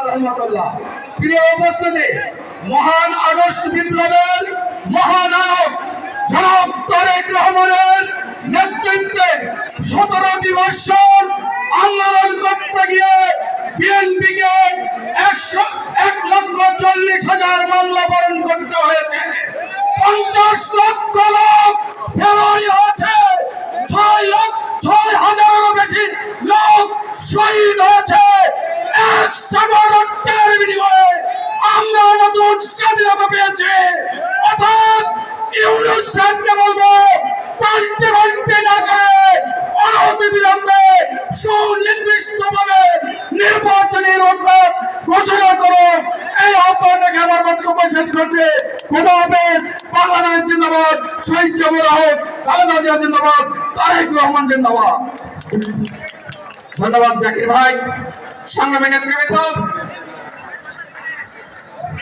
রহমতুল্লাহ। প্রিয় উপস্থিতি, মহান আগস্ট বিপ্লবের মহানায়ক জনাব তারেক রহমানের নেতৃত্বে 17টি বৎসর আন্দোলন করতে গিয়ে বিএনপিকে 1,40,000 মামলা বরণ করতে হয়েছে। 50 লক্ষ লোক ফেরারি হয়েছে। 6,000-এরও বেশি লোক শহীদ হয়েছে। 100 রক্তের বিনিময়ে আমরা নতুন স্বাধীনতা পেয়েছি। অর্থাৎ ইউনূস সাহেবকে বলবো, পাল্টে না করে অনতি বিলম্বে সুনির্দিষ্টভাবে নির্বাচনী রোডম্যাপ ঘোষণা করো। এই আহ্বান রেখে আমার বক্তব্য শেষ করছে। খোদা হাফেজ। বাংলাদেশ জিন্দাবাদ। শহীদ জিয়াউর রহমান, খালেদা জিয়া জিন্দাবাদ, তারেক রহমান জিন্দাবাদ। ধন্যবাদ জাকির ভাই। সংগ্রামী নেতৃবৃন্দ,